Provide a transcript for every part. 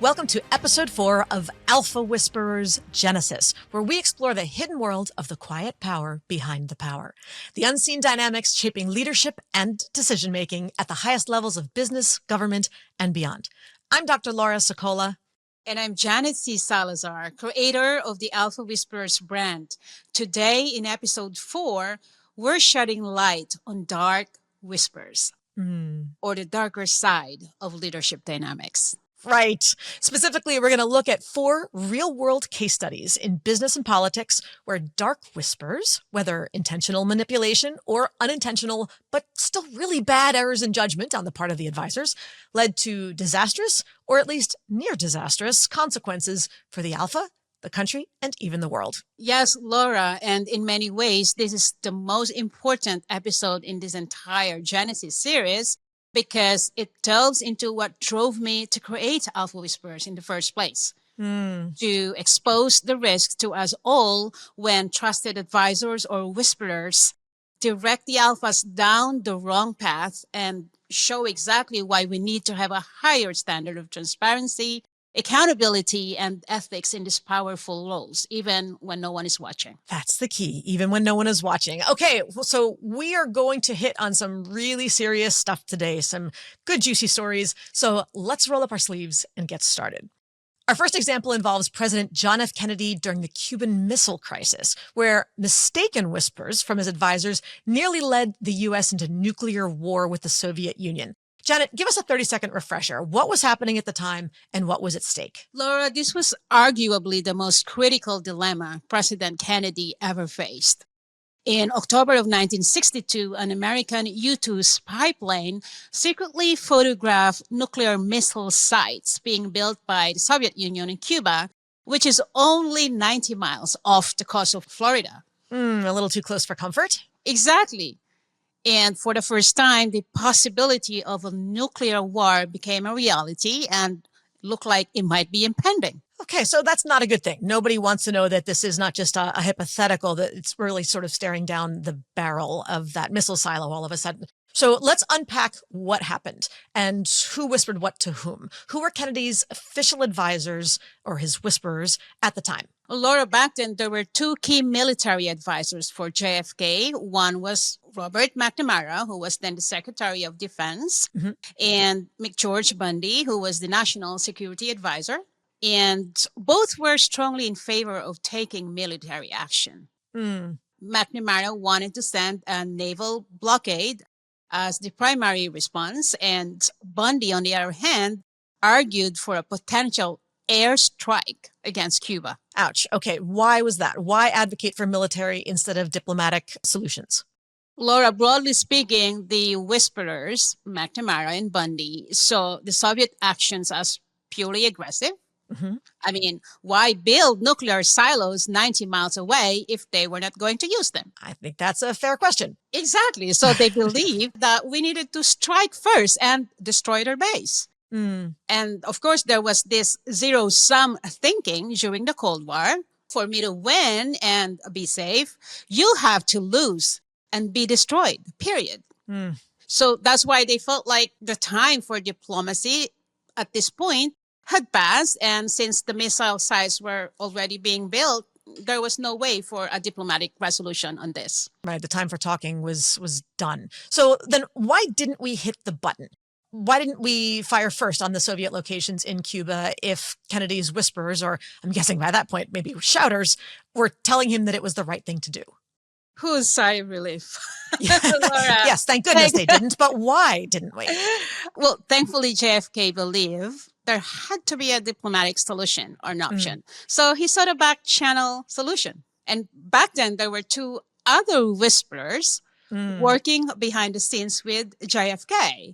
Welcome to episode 4 of Alpha Whisperers Genesis, where we explore the hidden world of the quiet power behind the power, the unseen dynamics shaping leadership and decision-making at the highest levels of business, government, and beyond. I'm Dr. Laura Sicola. And I'm Janet C. Salazar, creator of the Alpha Whisperers brand. Today, in episode 4, we're shedding light on dark whispers, or the darker side of leadership dynamics. Right. Specifically, we're going to look at 4 real-world case studies in business and politics where dark whispers, whether intentional manipulation or unintentional, but still really bad errors in judgment on the part of the advisors, led to disastrous, or at least near disastrous, consequences for the alpha, the country, and even the world. Yes, Laura, and in many ways, this is the most important episode in this entire Genesis series, because it delves into what drove me to create Alpha Whisperers in the first place. To expose the risks to us all when trusted advisors or whisperers direct the alphas down the wrong path and show exactly why we need to have a higher standard of transparency, accountability, and ethics in these powerful roles, even when no one is watching. That's the key, even when no one is watching. Okay, so we are going to hit on some really serious stuff today, some good juicy stories. So let's roll up our sleeves and get started. Our first example involves President John F. Kennedy during the Cuban Missile Crisis, where mistaken whispers from his advisors nearly led the U.S. into nuclear war with the Soviet Union. Janet, give us a 30-second refresher. What was happening at the time and what was at stake? Laura, this was arguably the most critical dilemma President Kennedy ever faced. In October of 1962, an American U-2 spy plane secretly photographed nuclear missile sites being built by the Soviet Union in Cuba, which is only 90 miles off the coast of Florida. A little too close for comfort? Exactly. And for the first time, the possibility of a nuclear war became a reality and looked like it might be impending. Okay, so that's not a good thing. Nobody wants to know that this is not just a hypothetical, that it's really sort of staring down the barrel of that missile silo all of a sudden. So let's unpack what happened and who whispered what to whom. Who were Kennedy's official advisors or his whisperers at the time? Laura, back then, there were 2 key military advisors for JFK. One was Robert McNamara, who was then the Secretary of Defense, and McGeorge Bundy, who was the National Security Advisor. And both were strongly in favor of taking military action. McNamara wanted to send a naval blockade as the primary response, and Bundy, on the other hand, argued for a potential airstrike against Cuba. Ouch. Okay, why was that? Why advocate for military instead of diplomatic solutions? Laura, broadly speaking, the whisperers, McNamara and Bundy, saw the Soviet actions as purely aggressive. I mean, why build nuclear silos 90 miles away if they were not going to use them? I think that's a fair question. Exactly. So they believed that we needed to strike first and destroy their base. And of course, there was this zero-sum thinking during the Cold War. For me to win and be safe, you have to lose and be destroyed, period. So that's why they felt like the time for diplomacy at this point had passed, and since the missile sites were already being built, there was no way for a diplomatic resolution on this. Right, the time for talking was done. So then why didn't we hit the button? Why didn't we fire first on the Soviet locations in Cuba if Kennedy's whisperers, or I'm guessing by that point maybe shouters, were telling him that it was the right thing to do? Whose sigh of relief? Yes, thank goodness they didn't, but why didn't we? Well, thankfully, JFK believed there had to be a diplomatic solution or an option. So he sought a back channel solution. And back then, there were 2 other whisperers working behind the scenes with JFK,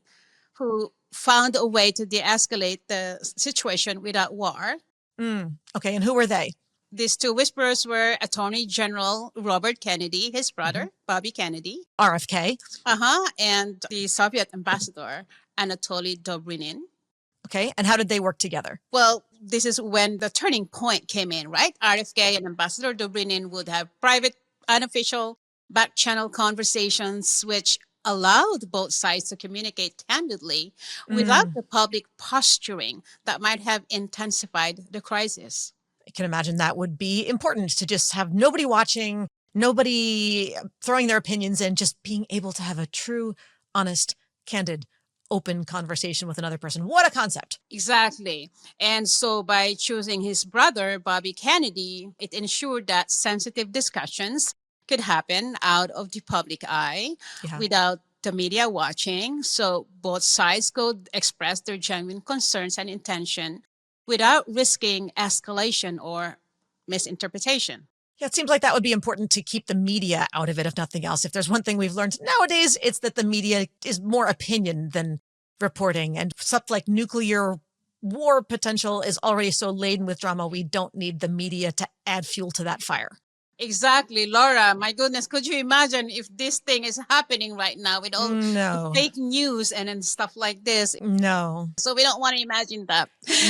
who found a way to de-escalate the situation without war. Okay, and who were they? These 2 whisperers were Attorney General Robert Kennedy, his brother, Bobby Kennedy. RFK. And the Soviet ambassador, Anatoly Dobrynin. Okay, and how did they work together? Well, this is when the turning point came in, right? RFK and Ambassador Dobrynin would have private, unofficial, back-channel conversations, which allowed both sides to communicate candidly without Mm. the public posturing that might have intensified the crisis. I can imagine that would be important to just have nobody watching, nobody throwing their opinions in, just being able to have a true, honest, candid, open conversation with another person. What a concept. Exactly. And so by choosing his brother, Bobby Kennedy, it ensured that sensitive discussions could happen out of the public eye Yeah. without the media watching. So both sides could express their genuine concerns and intention without risking escalation or misinterpretation. Yeah, it seems like that would be important to keep the media out of it, if nothing else. If there's one thing we've learned nowadays, it's that the media is more opinion than reporting. And stuff like nuclear war potential is already so laden with drama, we don't need the media to add fuel to that fire. Exactly, Laura. My goodness, could you imagine if this thing is happening right now with all the No, fake news and stuff like this? no, So we don't want to imagine that.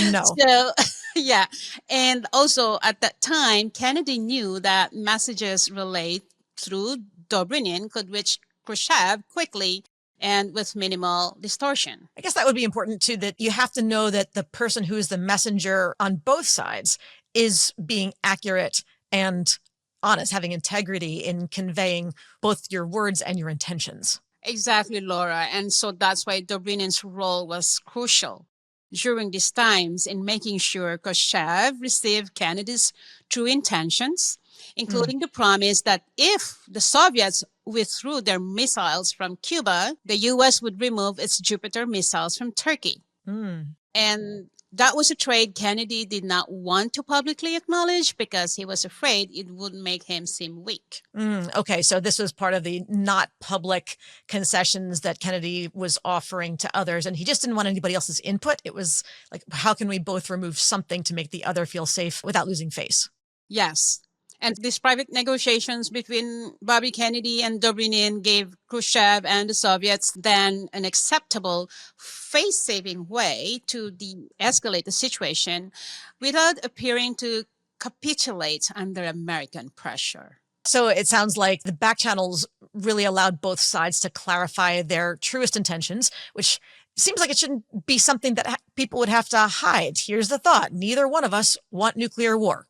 no. So, yeah. And also at that time, Kennedy knew that messages relayed through Dobrynin could reach Khrushchev quickly and with minimal distortion. I guess that would be important too, that you have to know that the person who is the messenger on both sides is being accurate and honest, having integrity in conveying both your words and your intentions. Exactly, Laura. And so that's why Dobrynin's role was crucial during these times in making sure Khrushchev received Kennedy's true intentions, Mm, including the promise that if the Soviets withdrew their missiles from Cuba, the US would remove its Jupiter missiles from Turkey. mm. And that was a trade Kennedy did not want to publicly acknowledge because he was afraid it would make him seem weak. Okay, so this was part of the not public concessions that Kennedy was offering to others, and he just didn't want anybody else's input. It was like, how can we both remove something to make the other feel safe without losing face? Yes. And these private negotiations between Bobby Kennedy and Dobrynin gave Khrushchev and the Soviets then an acceptable, face saving way to de escalate the situation without appearing to capitulate under American pressure. So it sounds like the back channels really allowed both sides to clarify their truest intentions, which seems like it shouldn't be something that people would have to hide. Here's the thought: neither one of us want nuclear war.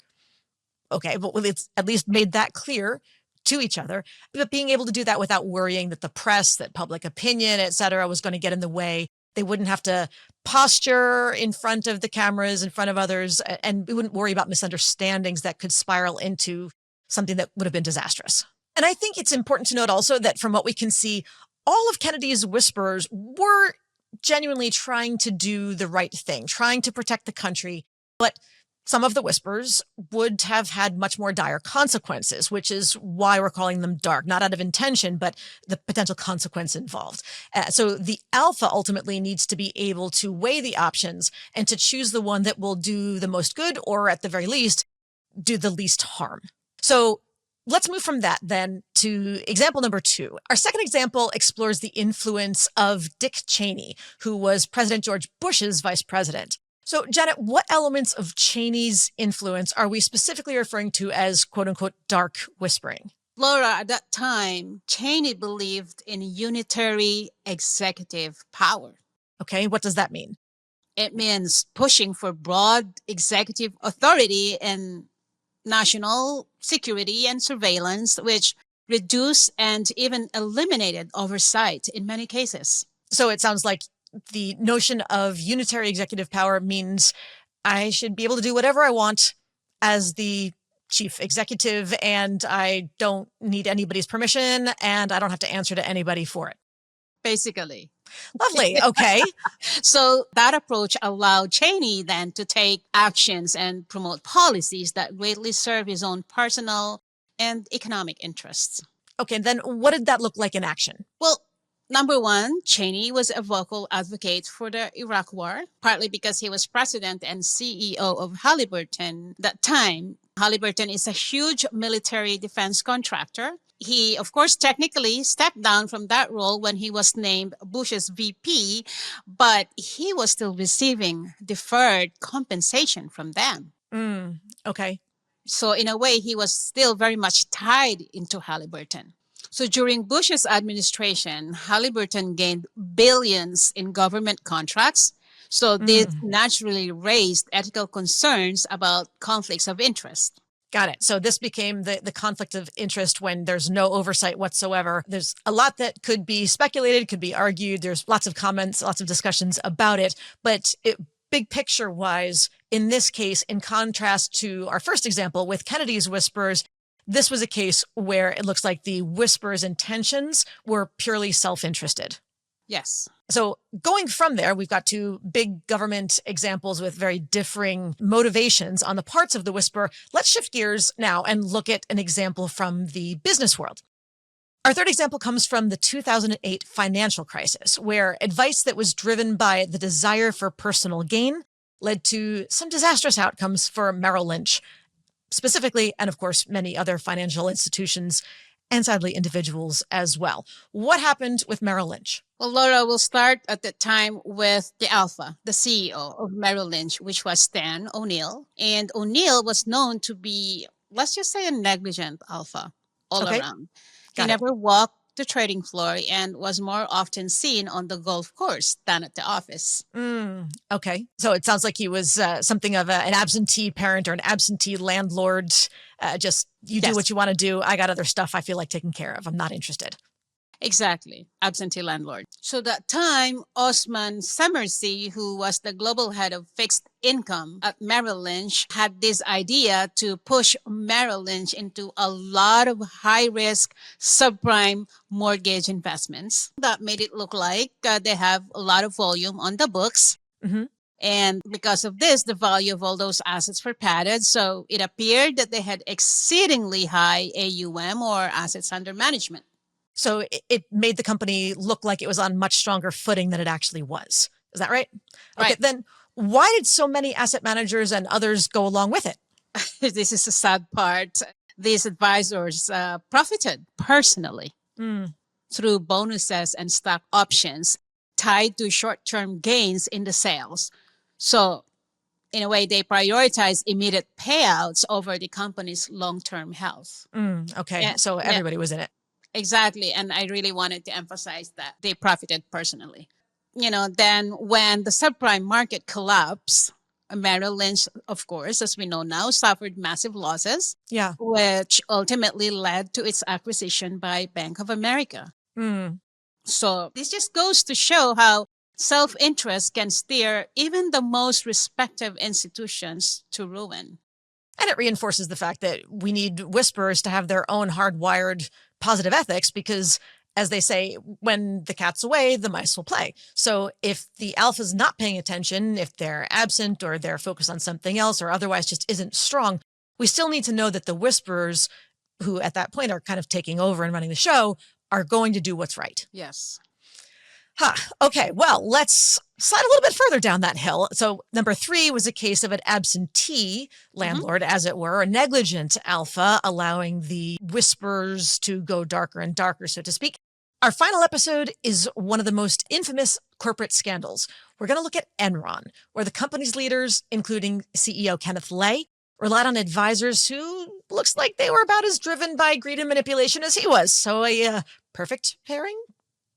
Okay, but it's at least made that clear to each other. But being able to do that without worrying that the press, that public opinion, et cetera, was going to get in the way. They wouldn't have to posture in front of the cameras, in front of others, and we wouldn't worry about misunderstandings that could spiral into something that would have been disastrous. And I think it's important to note also that from what we can see, all of Kennedy's whisperers were genuinely trying to do the right thing, trying to protect the country. But some of the whispers would have had much more dire consequences, which is why we're calling them dark, not out of intention, but the potential consequence involved. So the alpha ultimately needs to be able to weigh the options and to choose the one that will do the most good, or at the very least, do the least harm. So let's move from that then to example number 2. Our second example explores the influence of Dick Cheney, who was President George Bush's vice president. So, Janet, what elements of Cheney's influence are we specifically referring to as quote unquote dark whispering? Laura, at that time, Cheney believed in unitary executive power. Okay, what does that mean? It means pushing for broad executive authority and national security and surveillance, which reduced and even eliminated oversight in many cases. So it sounds like the notion of unitary executive power means I should be able to do whatever I want as the chief executive, and I don't need anybody's permission, and I don't have to answer to anybody for it. Basically. Lovely. Okay. So that approach allowed Cheney then to take actions and promote policies that greatly serve his own personal and economic interests. Okay. Then what did that look like in action? Well, number one, Cheney was a vocal advocate for the Iraq War, partly because he was president and CEO of Halliburton. That time, Halliburton is a huge military defense contractor. He, of course, technically stepped down from that role when he was named Bush's VP, but he was still receiving deferred compensation from them. Okay. So, in a way, he was still very much tied into Halliburton. So during Bush's administration, Halliburton gained billions in government contracts. So this naturally raised ethical concerns about conflicts of interest. Got it. So this became the conflict of interest when there's no oversight whatsoever. There's a lot that could be speculated, could be argued. There's lots of comments, lots of discussions about it. But big picture wise, in this case, in contrast to our first example with Kennedy's whispers, this was a case where it looks like the whisperers' intentions were purely self-interested. Yes. So going from there, we've got two big government examples with very differing motivations on the parts of the whisper. Let's shift gears now and look at an example from the business world. Our third example comes from the 2008 financial crisis, where advice that was driven by the desire for personal gain led to some disastrous outcomes for Merrill Lynch, specifically, and of course, many other financial institutions and sadly individuals as well. What happened with Merrill Lynch? Well, Laura, we'll start at the time with the Alpha, the CEO of Merrill Lynch, which was Stan O'Neill. And O'Neill was known to be, let's just say, a negligent alpha all around. He never walked the trading floor and was more often seen on the golf course than at the office. Okay. So it sounds like he was something of an absentee parent or an absentee landlord. Just you do what you want to do. I got other stuff I feel like taking care of. I'm not interested. Exactly. Absentee landlord. So that time, Osman Semersi, who was the global head of fixed income at Merrill Lynch, had this idea to push Merrill Lynch into a lot of high-risk subprime mortgage investments. That made it look like they have a lot of volume on the books. And because of this, the value of all those assets were padded. So it appeared that they had exceedingly high AUM, or assets under management. So it made the company look like it was on much stronger footing than it actually was. Is that right? Okay, then why did so many asset managers and others go along with it? This is the sad part. These advisors profited personally through bonuses and stock options tied to short-term gains in the sales. So in a way, they prioritize immediate payouts over the company's long-term health. Okay, so everybody was in it. Exactly. And I really wanted to emphasize that they profited personally. Then when the subprime market collapsed, Merrill Lynch, of course, as we know now, suffered massive losses, which ultimately led to its acquisition by Bank of America. So this just goes to show how self-interest can steer even the most respected institutions to ruin. And it reinforces the fact that we need whisperers to have their own hardwired positive ethics because, as they say, when the cat's away, the mice will play. So if the alpha's not paying attention, if they're absent or they're focused on something else or otherwise just isn't strong, we still need to know that the whisperers, who at that point are kind of taking over and running the show, are going to do what's right. Yes. Okay, well, let's slide a little bit further down that hill. So number 3 was a case of an absentee landlord, as it were, a negligent alpha, allowing the whispers to go darker and darker, so to speak. Our final episode is one of the most infamous corporate scandals. We're going to look at Enron, where the company's leaders, including CEO Kenneth Lay, relied on advisors who looks like they were about as driven by greed and manipulation as he was. So a perfect pairing?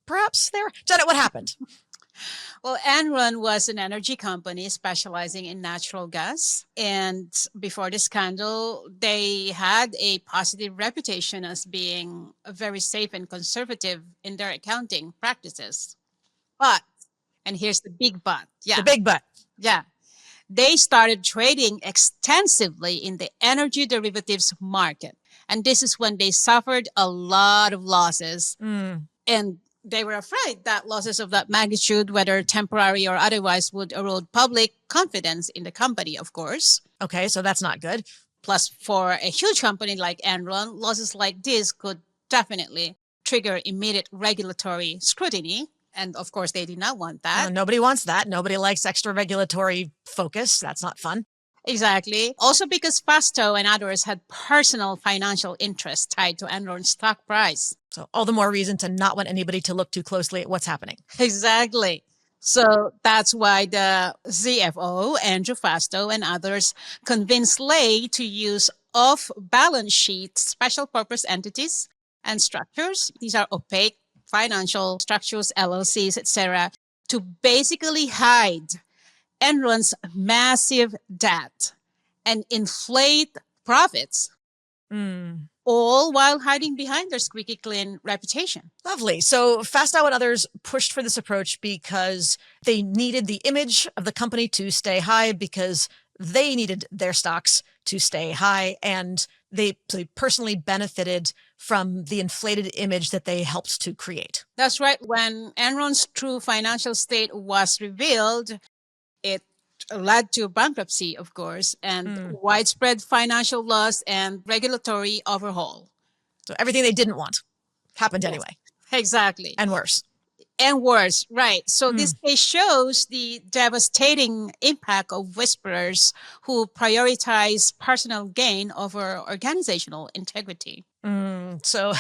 Perhaps there. Janet, what happened? Well, Enron was an energy company specializing in natural gas. And before the scandal, they had a positive reputation as being very safe and conservative in their accounting practices. But, and here's the big but. The big but. Yeah. They started trading extensively in the energy derivatives market. And this is when they suffered a lot of losses. And they were afraid that losses of that magnitude, whether temporary or otherwise, would erode public confidence in the company, of course. Okay, so that's not good. Plus, for a huge company like Enron, losses like this could definitely trigger immediate regulatory scrutiny. And of course, they did not want that. Nobody wants that. Nobody likes extra regulatory focus. That's not fun. Exactly. Also because Fasto and others had personal financial interests tied to Enron's stock price. So all the more reason to not want anybody to look too closely at what's happening. Exactly. So that's why the CFO, Andrew Fasto, and others convinced Lay to use off-balance sheet special purpose entities and structures. These are opaque financial structures, LLCs, etc., to basically hide Enron's massive debt and inflate profits, all while hiding behind their squeaky clean reputation. Lovely. So Fastow and others pushed for this approach because they needed the image of the company to stay high, because they needed their stocks to stay high, and they personally benefited from the inflated image that they helped to create. That's right. When Enron's true financial state was revealed, it led to bankruptcy, of course, and widespread financial loss and regulatory overhaul. So everything they didn't want happened anyway. Exactly. And worse. And worse, right. So this case shows the devastating impact of whisperers who prioritize personal gain over organizational integrity. So,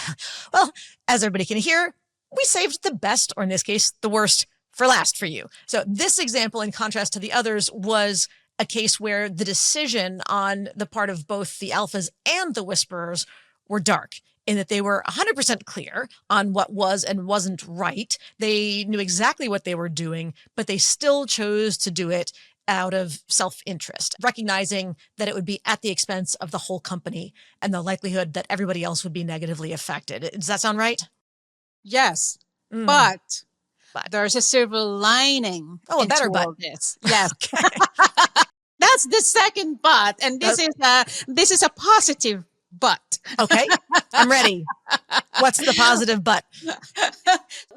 well, as everybody can hear, we saved the best, or in this case, the worst, for last for you. So this example, in contrast to the others, was a case where the decision on the part of both the alphas and the whisperers were dark, in that they were 100% clear on what was and wasn't right. They knew exactly what they were doing, but they still chose to do it out of self-interest, recognizing that it would be at the expense of the whole company and the likelihood that everybody else would be negatively affected. Does that sound right? Yes, but there's a silver lining. Oh, a better but. This. Yes. Okay. That's the second but, and this is a positive but. Okay, I'm ready. What's the positive but?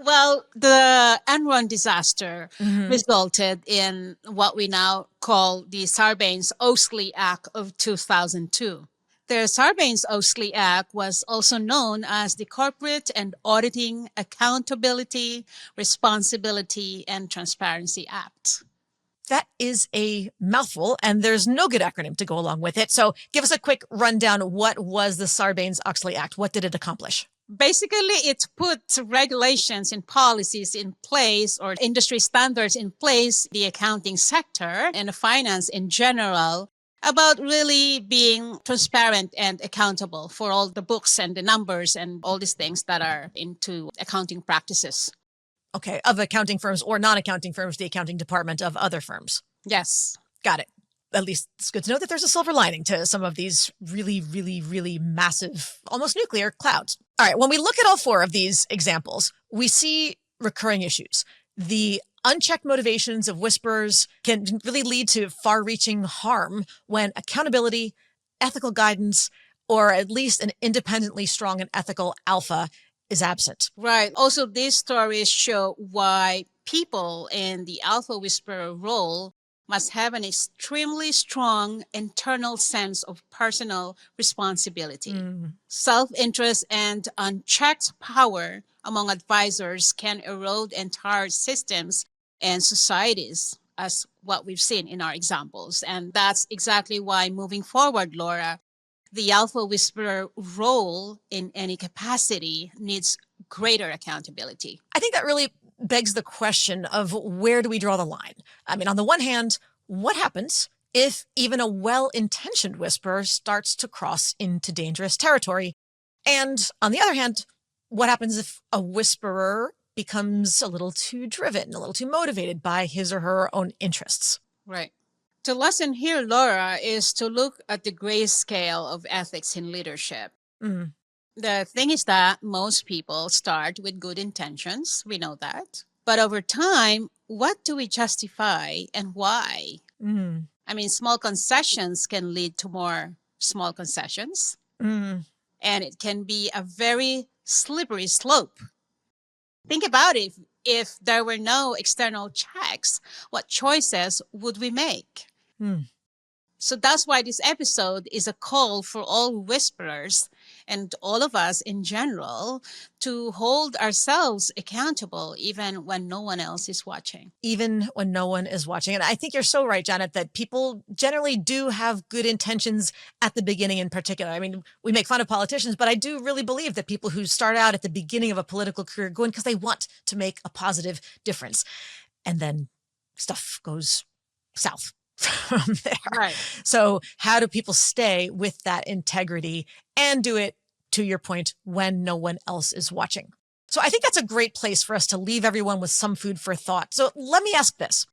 Well, the Enron disaster resulted in what we now call the Sarbanes-Oxley Act of 2002. The Sarbanes-Oxley Act was also known as the Corporate and Auditing Accountability, Responsibility, and Transparency Act. That is a mouthful, and there's no good acronym to go along with it. So give us a quick rundown. What was the Sarbanes-Oxley Act? What did it accomplish? Basically, it put regulations and policies in place, or industry standards in place, the accounting sector and finance in general, about really being transparent and accountable for all the books and the numbers and all these things that are into accounting practices. Okay, of accounting firms or non-accounting firms, the accounting department of other firms. Yes. Got it. At least it's good to know that there's a silver lining to some of these really, really, really massive, almost nuclear clouds. All right, when we look at all four of these examples, we see recurring issues. The unchecked motivations of whisperers can really lead to far-reaching harm when accountability, ethical guidance, or at least an independently strong and ethical alpha is absent. Right. Also, these stories show why people in the alpha whisperer role must have an extremely strong internal sense of personal responsibility. Self-interest and unchecked power among advisors can erode entire systems and societies, as what we've seen in our examples. And that's exactly why, moving forward, Laura, the alpha whisperer role in any capacity needs greater accountability. I think that really begs the question of, where do we draw the line? I mean, on the one hand, what happens if even a well-intentioned whisperer starts to cross into dangerous territory? And on the other hand, what happens if a whisperer becomes a little too driven, a little too motivated by his or her own interests? Right. The lesson here, Laura, is to look at the grayscale of ethics in leadership. The thing is that most people start with good intentions. We know that. But over time, what do we justify and why? I mean, small concessions can lead to more small concessions. And it can be a very slippery slope. Think about it. If there were no external checks, what choices would we make? So that's why this episode is a call for all whisperers and all of us in general to hold ourselves accountable even when no one else is watching. Even when no one is watching. And I think you're so right, Janet, that people generally do have good intentions at the beginning in particular. I mean, we make fun of politicians, but I do really believe that people who start out at the beginning of a political career go in because they want to make a positive difference. And then stuff goes south from there. Right. So how do people stay with that integrity and do it to your point, when no one else is watching. So I think that's a great place for us to leave everyone with some food for thought. So let me ask this.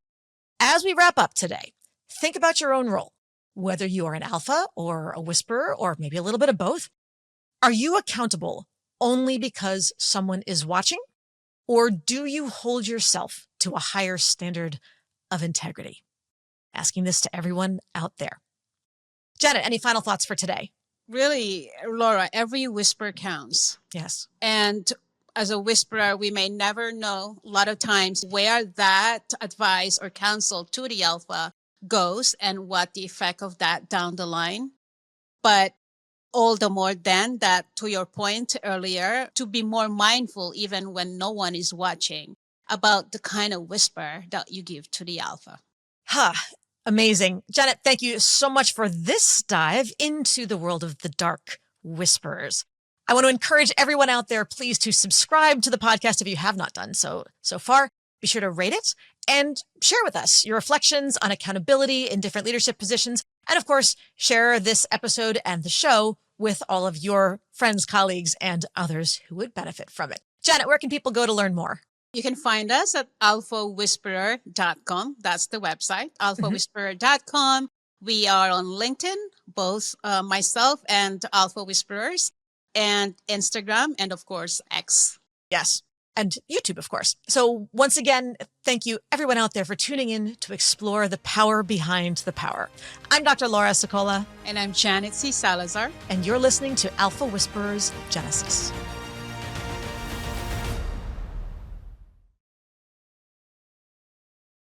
As we wrap up today, think about your own role, whether you are an alpha or a whisperer, or maybe a little bit of both. Are you accountable only because someone is watching? Or do you hold yourself to a higher standard of integrity? Asking this to everyone out there. Janet, any final thoughts for today? Really, Laura, every whisper counts. Yes. And as a whisperer, we may never know a lot of times where that advice or counsel to the alpha goes and what the effect of that down the line. But all the more then that, to your point earlier, to be more mindful even when no one is watching about the kind of whisper that you give to the alpha. Amazing. Janet, thank you so much for this dive into the world of the dark whisperers. I want to encourage everyone out there, please, to subscribe to the podcast if you have not done so far. Be sure to rate it and share with us your reflections on accountability in different leadership positions. And of course, share this episode and the show with all of your friends, colleagues, and others who would benefit from it. Janet, where can people go to learn more? You can find us at alphawhisperer.com. That's the website, alphawhisperer.com. We are on LinkedIn, both myself and Alpha Whisperers, and Instagram, and of course, X. Yes. And YouTube, of course. So once again, thank you everyone out there for tuning in to explore the power behind the power. I'm Dr. Laura Sicola. And I'm Janet C. Salazar. And you're listening to Alpha Whisperers Genesis.